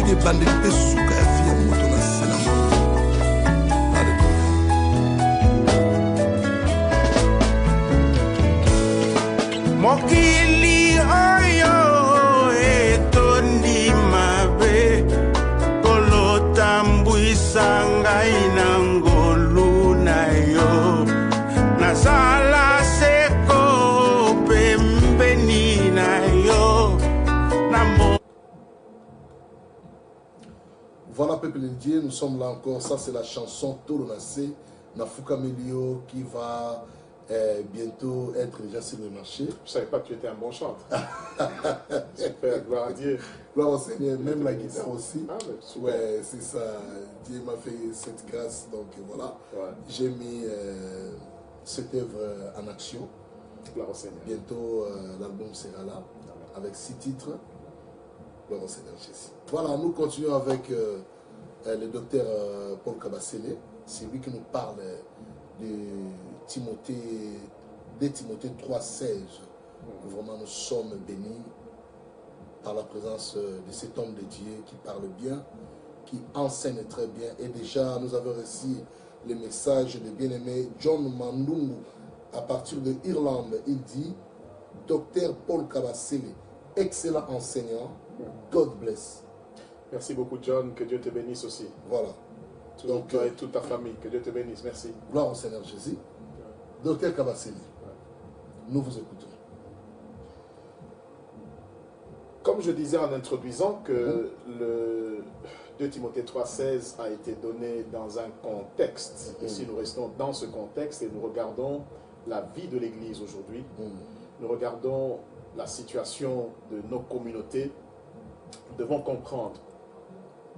ndenge ebandeli mpe suka ya fi ya moto na se na moto. Mokili oyo etondi mabe kolotambwisa ngai na ngolu na yo nazala seko pembeni na yo na. Voilà, peuple de Dieu, nous sommes là encore. Ça, c'est la chanson Tolonacé, Nafuka Melio, qui va bientôt être déjà sur le marché. Je ne savais pas que tu étais un bon chanteur. Super, gloire à Dieu. Gloire au Seigneur, même la guitare aussi. Ah, mais super. Ouais, c'est ça. Dieu m'a fait cette grâce, donc voilà. Ouais. J'ai mis cette œuvre en action. Gloire au Seigneur. Bientôt, l'album sera là, avec 6 titres. Gloire au Seigneur Jésus. Voilà, nous continuons avec le docteur Paul Kabasele. C'est lui qui nous parle de Timothée 3,16. Vraiment, nous sommes bénis par la présence de cet homme de Dieu qui parle bien, qui enseigne très bien. Et déjà, nous avons reçu le message de bien-aimé John Mandungu à partir de Irlande. Il dit, docteur Paul Kabasele, excellent enseignant, God bless. Merci beaucoup, John. Que Dieu te bénisse aussi. Voilà. Donc, toi et toute ta famille. Que Dieu te bénisse. Merci. Gloire au Seigneur Jésus. Docteur Kabasele, nous vous écoutons. Comme je disais en introduisant que le 2 Timothée 3,16 a été donné dans un contexte. Et si nous restons dans ce contexte et nous regardons la vie de l'Église aujourd'hui, nous regardons la situation de nos communautés, nous devons comprendre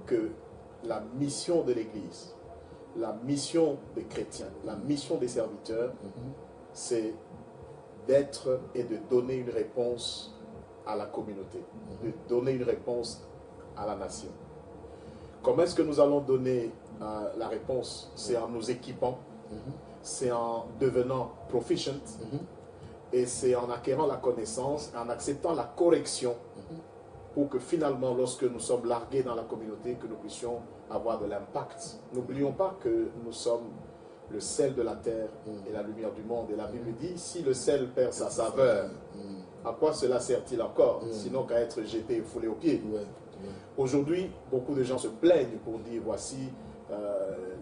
que la mission de l'Église, la mission des chrétiens, la mission des serviteurs, c'est d'être et de donner une réponse à la communauté, de donner une réponse à la nation. Comment est-ce que nous allons donner la réponse? C'est en nous équipant, c'est en devenant proficient, et c'est en acquérant la connaissance, en acceptant la correction, pour que finalement, lorsque nous sommes largués dans la communauté, que nous puissions avoir de l'impact. N'oublions pas que nous sommes le sel de la terre et la lumière du monde. Et la Bible dit, si le sel perd sa saveur, à quoi cela sert-il encore? Sinon qu'à être jeté et foulé aux pieds. Aujourd'hui, beaucoup de gens se plaignent pour dire, voici,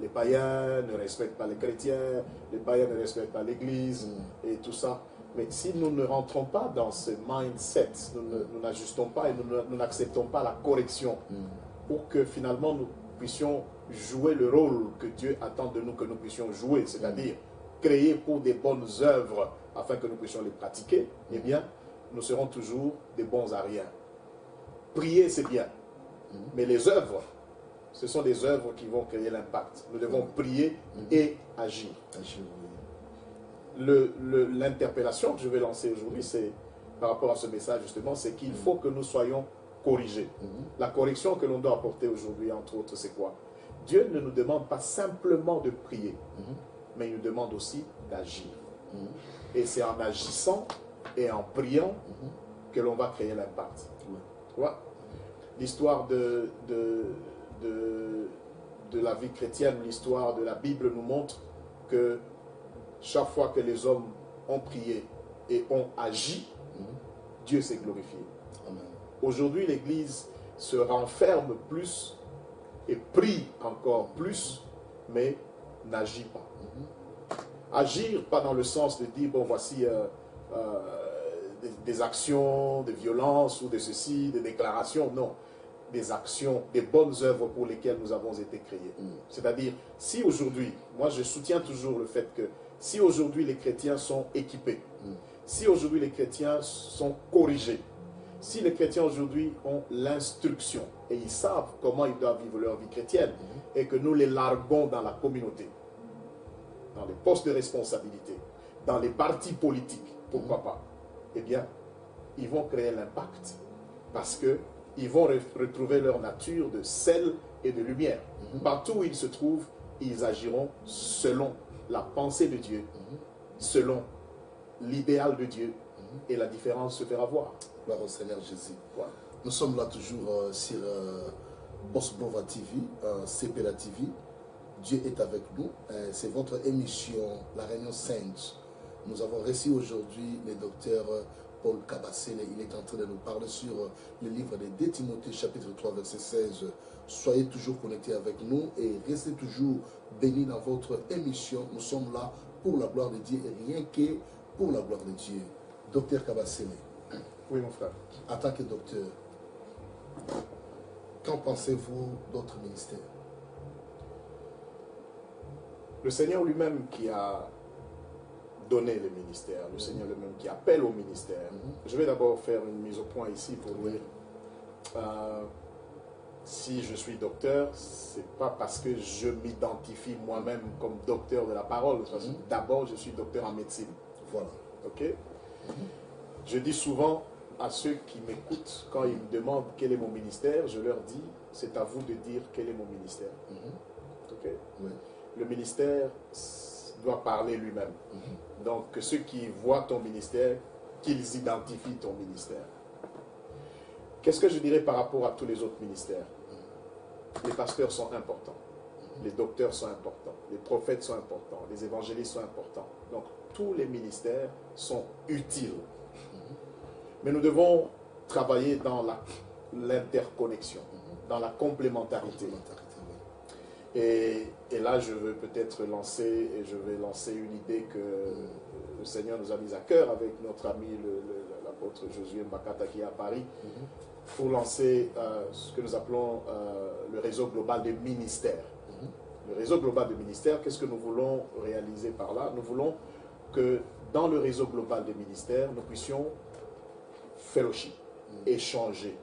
les païens ne respectent pas les chrétiens, les païens ne respectent pas l'Église, et tout ça. Mais si nous ne rentrons pas dans ce mindset, nous n'ajustons pas et nous n'acceptons pas la correction pour que finalement nous puissions jouer le rôle que Dieu attend de nous que nous puissions jouer, c'est-à-dire créer pour des bonnes œuvres afin que nous puissions les pratiquer, eh bien, nous serons toujours des bons à rien. Prier, c'est bien, mais les œuvres, ce sont des œuvres qui vont créer l'impact. Nous devons prier et agir. L'interpellation que je vais lancer aujourd'hui, c'est par rapport à ce message justement, c'est qu'il faut que nous soyons corrigés. La correction que l'on doit apporter aujourd'hui, entre autres, c'est quoi? Dieu ne nous demande pas simplement de prier, mais il nous demande aussi d'agir. Et c'est en agissant et en priant que l'on va créer l'impact. L'histoire de la vie chrétienne, l'histoire de la Bible nous montre que chaque fois que les hommes ont prié et ont agi, Dieu s'est glorifié. Aujourd'hui, l'Église se renferme plus et prie encore plus, mais n'agit pas. Agir, pas dans le sens de dire, bon, voici des actions de violence ou de ceci, des déclarations, non. Des actions, des bonnes œuvres pour lesquelles nous avons été créés. C'est-à-dire, si aujourd'hui, moi je soutiens toujours le fait que si aujourd'hui les chrétiens sont équipés, si aujourd'hui les chrétiens sont corrigés, si les chrétiens aujourd'hui ont l'instruction et ils savent comment ils doivent vivre leur vie chrétienne et que nous les larguons dans la communauté, dans les postes de responsabilité, dans les partis politiques, pourquoi pas, eh bien, ils vont créer l'impact parce qu'ils vont retrouver leur nature de sel et de lumière. Partout où ils se trouvent, ils agiront selon la pensée de Dieu, selon l'idéal de Dieu, et la différence se fera voir. Gloire au Seigneur Jésus. Nous sommes là toujours sur Boss Bova TV, CPLA TV. Dieu est avec nous. C'est votre émission, La Réunion Sainte. Nous avons reçu aujourd'hui le docteur Paul Kabassele. Il est en train de nous parler sur le livre de 2 Timothée, chapitre 3, verset 16. Soyez toujours connectés avec nous et restez toujours bénis dans votre émission. Nous sommes là pour la gloire de Dieu et rien que pour la gloire de Dieu. Docteur Kabassele. Oui, mon frère. En tant que docteur, qu'en pensez-vous d'autres ministères? Le Seigneur lui-même qui a donné le ministère, le Seigneur lui-même qui appelle au ministère. Je vais d'abord faire une mise au point ici pour dire si je suis docteur, c'est pas parce que je m'identifie moi-même comme docteur de la parole, parce que d'abord je suis docteur en médecine. Voilà. Ok. Je dis souvent à ceux qui m'écoutent, quand ils me demandent quel est mon ministère, je leur dis, c'est à vous de dire quel est mon ministère. Ok. Oui. Le ministère doit parler lui-même. Donc, que ceux qui voient ton ministère, qu'ils identifient ton ministère. Qu'est-ce que je dirais par rapport à tous les autres ministères? Les pasteurs sont importants, les docteurs sont importants, les prophètes sont importants, les évangélistes sont importants. Donc, tous les ministères sont utiles. Mais nous devons travailler dans l'interconnexion, dans la complémentarité. Et là, je veux peut-être lancer une idée que le Seigneur nous a mise à cœur avec notre ami l'apôtre Josué Mbakata qui est à Paris, pour lancer ce que nous appelons le réseau global des ministères. Le réseau global des ministères, qu'est-ce que nous voulons réaliser par là? Nous voulons que dans le réseau global des ministères, nous puissions fellowship, échanger,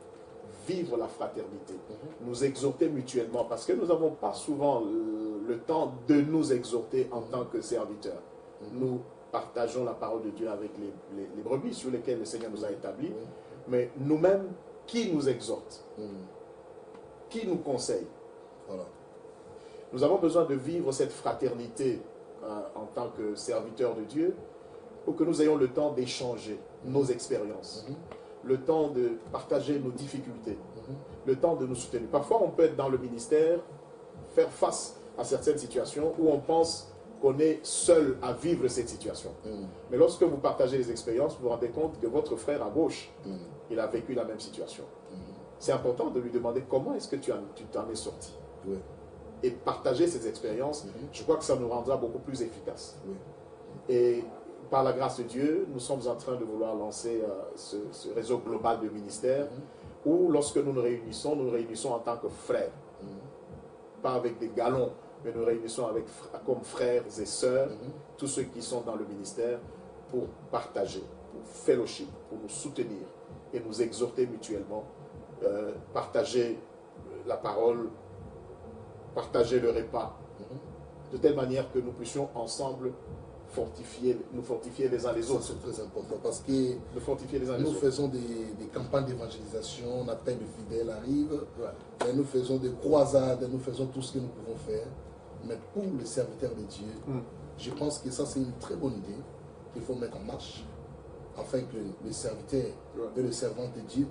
vivre la fraternité, nous exhorter mutuellement, parce que nous n'avons pas souvent le temps de nous exhorter en tant que serviteurs. Nous partageons la parole de Dieu avec les brebis sur lesquelles le Seigneur nous a établis, mais nous-mêmes, qui nous exhorte? Qui nous conseille? Voilà. Nous avons besoin de vivre cette fraternité en tant que serviteurs de Dieu, pour que nous ayons le temps d'échanger nos expériences, le temps de partager nos difficultés, le temps de nous soutenir. Parfois, on peut être dans le ministère, faire face à certaines situations où on pense qu'on est seul à vivre cette situation. Mais lorsque vous partagez les expériences, vous vous rendez compte que votre frère à gauche, il a vécu la même situation. C'est important de lui demander comment est-ce que tu t'en es sorti. Et partager ces expériences, je crois que ça nous rendra beaucoup plus efficaces. Et par la grâce de Dieu, nous sommes en train de vouloir lancer ce réseau global de ministères où lorsque nous réunissons en tant que frères. Pas avec des galons, mais nous réunissons comme frères et sœurs, tous ceux qui sont dans le ministère, pour partager, pour fellowship, pour nous soutenir et nous exhorter mutuellement, partager la parole, partager le repas, de telle manière que nous puissions ensemble nous fortifier les uns les autres. C'est très important parce que nous faisons des campagnes d'évangélisation, on appelle les fidèles arrivent, et nous faisons des croisades, nous faisons tout ce que nous pouvons faire. Mais pour les serviteurs de Dieu, je pense que ça c'est une très bonne idée qu'il faut mettre en marche afin que les serviteurs et les servantes de Dieu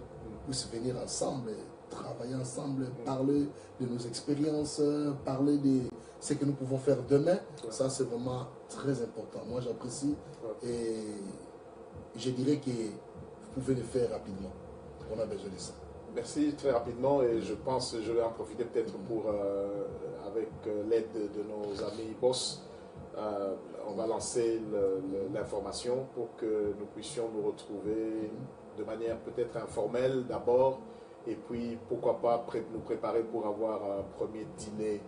puissent venir ensemble, travailler ensemble, parler de nos expériences, parler de ce que nous pouvons faire demain. Ça c'est vraiment très important. Moi j'apprécie et je dirais que vous pouvez le faire rapidement. On a besoin de ça. Merci, très rapidement, et je pense que je vais en profiter peut-être pour, avec l'aide de nos amis boss, on va lancer l'information pour que nous puissions nous retrouver de manière peut-être informelle d'abord, et puis pourquoi pas nous préparer pour avoir un premier dîner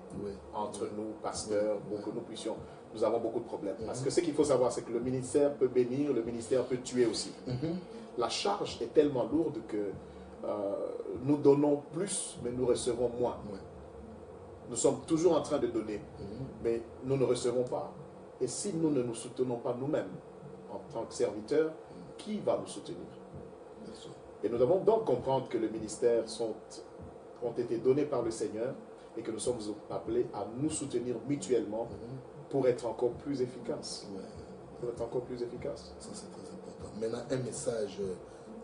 entre nous, pasteurs, pour que nous puissions... Nous avons beaucoup de problèmes. Parce que ce qu'il faut savoir, c'est que le ministère peut bénir, le ministère peut tuer aussi. La charge est tellement lourde que nous donnons plus, mais nous recevons moins. Nous sommes toujours en train de donner, mais nous ne recevons pas. Et si nous ne nous soutenons pas nous-mêmes, en tant que serviteurs, qui va nous soutenir? Et nous devons donc comprendre que les ministères ont été donnés par le Seigneur et que nous sommes appelés à nous soutenir mutuellement pour être encore plus efficaces. Pour être encore plus efficaces. Ça, c'est très important. Maintenant, un message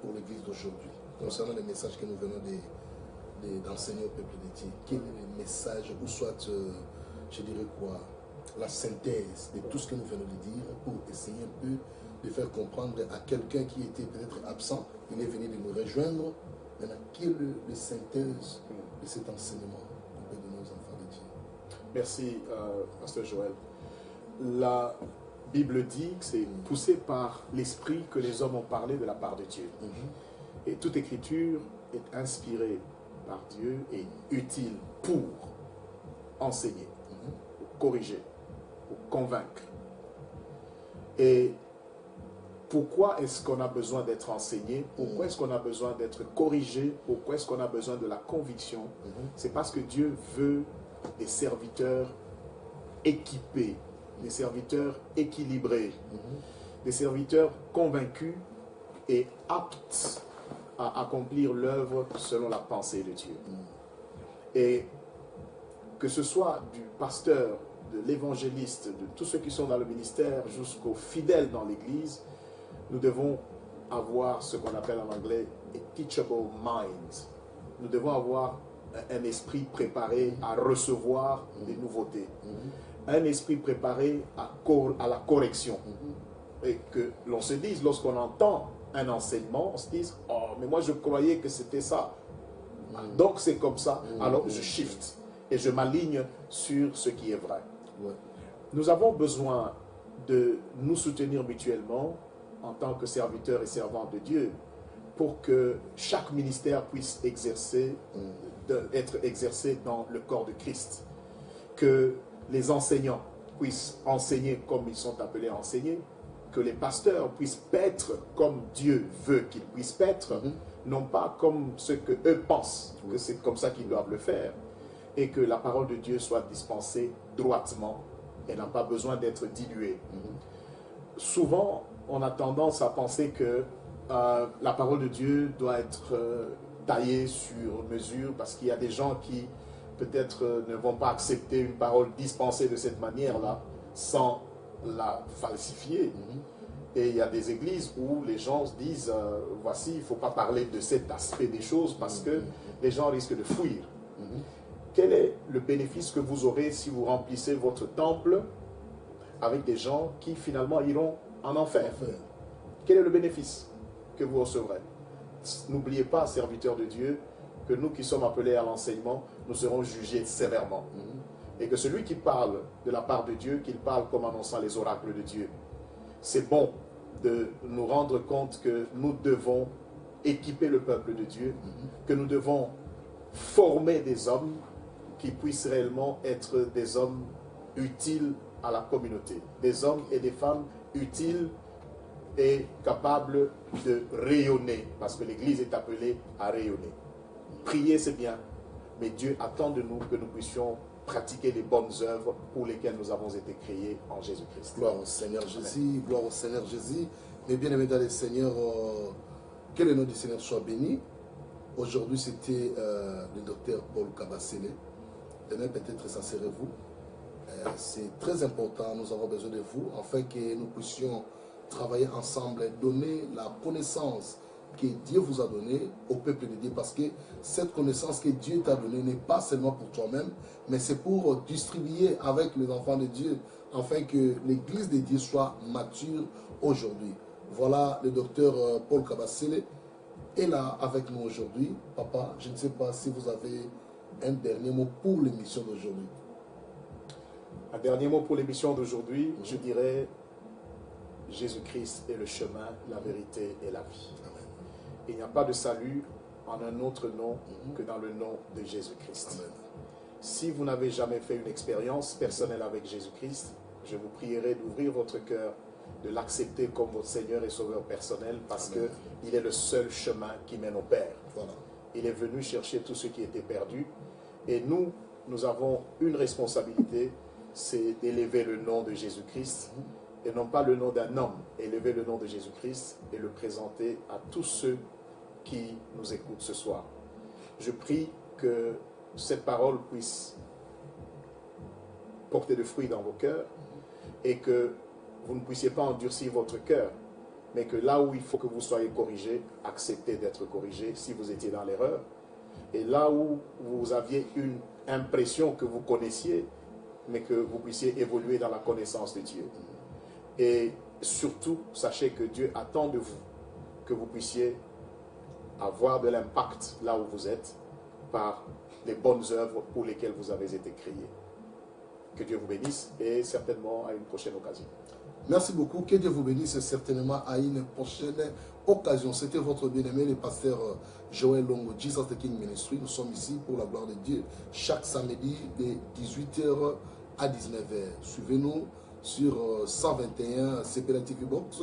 pour l'Église d'aujourd'hui, concernant les messages que nous venons d'enseigner au peuple de Dieu? Quel est le message, ou soit, je dirais quoi, la synthèse de tout ce que nous venons de dire pour essayer un peu de faire comprendre à quelqu'un qui était peut-être absent, il est venu de nous rejoindre. Maintenant, quelle est la synthèse de cet enseignement auprès de nos enfants de Dieu? Merci, Pasteur Joël. La Bible dit que c'est poussé par l'esprit que les hommes ont parlé de la part de Dieu. Et toute écriture est inspirée par Dieu et utile pour enseigner, pour corriger, pour convaincre. Et pourquoi est-ce qu'on a besoin d'être enseigné? Pourquoi est-ce qu'on a besoin d'être corrigé? Pourquoi est-ce qu'on a besoin de la conviction? C'est parce que Dieu veut des serviteurs équipés, des serviteurs équilibrés, des serviteurs convaincus et aptes à accomplir l'œuvre selon la pensée de Dieu. Et que ce soit du pasteur, de l'évangéliste, de tous ceux qui sont dans le ministère, jusqu'aux fidèles dans l'Église, nous devons avoir ce qu'on appelle en anglais a teachable mind. Nous devons avoir un esprit préparé à recevoir des nouveautés, un esprit préparé à la correction. Et que l'on se dise, lorsqu'on entend un enseignement, on se dise, oh, mais moi je croyais que c'était ça. Donc c'est comme ça, alors je shift et je m'aligne sur ce qui est vrai. Nous avons besoin de nous soutenir mutuellement en tant que serviteurs et servantes de Dieu pour que chaque ministère puisse être exercé dans le corps de Christ. Que les enseignants puissent enseigner comme ils sont appelés à enseigner, que les pasteurs puissent paître comme Dieu veut qu'ils puissent paître, non pas comme ce que eux pensent que c'est comme ça qu'ils doivent le faire, et que la parole de Dieu soit dispensée droitement et n'a pas besoin d'être diluée. Souvent, on a tendance à penser que la parole de Dieu doit être taillée sur mesure parce qu'il y a des gens qui peut-être ne vont pas accepter une parole dispensée de cette manière-là sans la falsifier. Et il y a des églises où les gens se disent voici, il ne faut pas parler de cet aspect des choses parce que les gens risquent de fuir. Quel est le bénéfice que vous aurez si vous remplissez votre temple avec des gens qui finalement iront en enfer? Quel est le bénéfice que vous recevrez? N'oubliez pas, serviteurs de Dieu, que nous qui sommes appelés à l'enseignement, nous serons jugés sévèrement. Et que celui qui parle de la part de Dieu, qu'il parle comme annonçant les oracles de Dieu. C'est bon de nous rendre compte que nous devons équiper le peuple de Dieu, que nous devons former des hommes qui puissent réellement être des hommes utiles à la communauté, des hommes et des femmes utiles et capables de rayonner, parce que l'Église est appelée à rayonner. Prier, c'est bien, mais Dieu attend de nous que nous puissions pratiquer les bonnes œuvres pour lesquelles nous avons été créés en Jésus-Christ. Gloire au Seigneur Jésus, gloire au Seigneur Jésus. Mes bien-aimés dans les Seigneurs, que le nom du Seigneur soit béni. Aujourd'hui, c'était le docteur Paul Kabasele. Demain, peut-être, ça serait vous. C'est très important, nous avons besoin de vous, afin que nous puissions travailler ensemble et donner la connaissance que Dieu vous a donnée au peuple de Dieu, parce que cette connaissance que Dieu t'a donnée n'est pas seulement pour toi-même, mais c'est pour distribuer avec les enfants de Dieu, afin que l'église de Dieu soit mature aujourd'hui. Voilà, le docteur Paul Kabasele est là avec nous aujourd'hui. Papa, je ne sais pas si vous avez un dernier mot pour l'émission d'aujourd'hui. Un dernier mot pour l'émission d'aujourd'hui, je dirais Jésus-Christ est le chemin, la vérité et la vie. Amen. Il n'y a pas de salut en un autre nom que dans le nom de Jésus-Christ. Amen. Si vous n'avez jamais fait une expérience personnelle avec Jésus-Christ, je vous prierai d'ouvrir votre cœur, de l'accepter comme votre Seigneur et Sauveur personnel, parce qu'il est le seul chemin qui mène au Père. Voilà. Il est venu chercher tout ce qui était perdu. Et nous avons une responsabilité, c'est d'élever le nom de Jésus-Christ, et non pas le nom d'un homme. Élever le nom de Jésus-Christ et le présenter à tous ceux qui nous écoutent ce soir. Je prie que cette parole puisse porter de fruits dans vos cœurs et que vous ne puissiez pas endurcir votre cœur, mais que là où il faut que vous soyez corrigés, acceptez d'être corrigés si vous étiez dans l'erreur, Et là où vous aviez une impression que vous connaissiez, mais que vous puissiez évoluer dans la connaissance de Dieu. Et surtout, sachez que Dieu attend de vous que vous puissiez avoir de l'impact là où vous êtes par les bonnes œuvres pour lesquelles vous avez été créés. Que Dieu vous bénisse et certainement à une prochaine occasion. Merci beaucoup. Que Dieu vous bénisse certainement à une prochaine occasion. C'était votre bien-aimé, le pasteur Joël Longo, Jesus the King Ministry. Nous sommes ici pour la gloire de Dieu chaque samedi de 18h à 19h. Suivez-nous sur 121 CPL TV Box.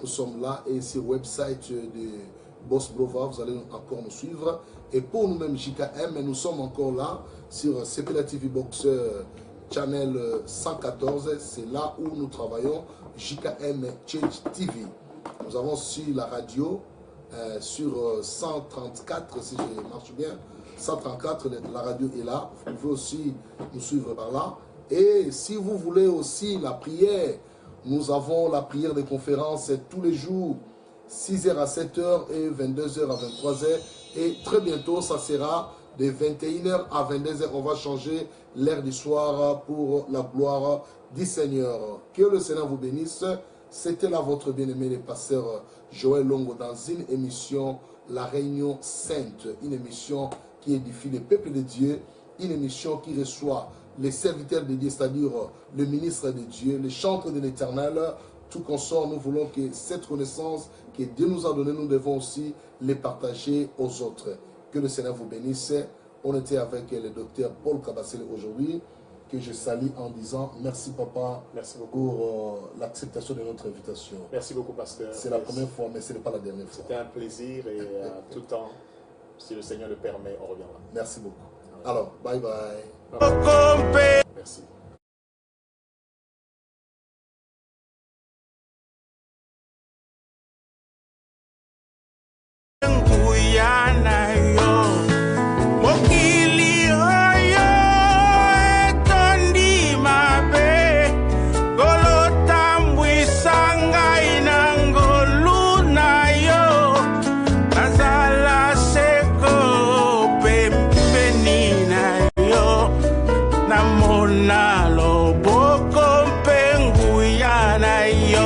Nous sommes là et sur le website de Boss Brova, vous allez encore nous suivre. Et pour nous-mêmes, JKM, nous sommes encore là sur CPL TV Box Channel 114. C'est là où nous travaillons, JKM Change TV. Nous avons aussi la radio sur 134, si je marche bien. 134, la radio est là. Vous pouvez aussi nous suivre par là. Et si vous voulez aussi la prière, nous avons la prière des conférences tous les jours, 6h à 7h et 22h à 23h. Et très bientôt, ça sera de 21h à 22h. On va changer l'heure du soir pour la gloire du Seigneur. Que le Seigneur vous bénisse. C'était là votre bien-aimé, le pasteur Joël Longo, dans une émission, La Réunion Sainte, une émission qui édifie le peuple de Dieu, une émission qui reçoit les serviteurs de Dieu, c'est-à-dire le ministre de Dieu, les chantres de l'Éternel, tout consort. Nous voulons que cette connaissance que Dieu nous a donnée, nous devons aussi les partager aux autres. Que le Seigneur vous bénisse. On était avec le docteur Paul Kabassele aujourd'hui, que je salue en disant merci papa, merci beaucoup pour l'acceptation de notre invitation. Merci beaucoup pasteur. C'est la première fois, mais ce n'est pas la dernière fois. C'était un plaisir et à tout temps, si le Seigneur le permet, on reviendra. Merci beaucoup. Alors, bye bye. Merci.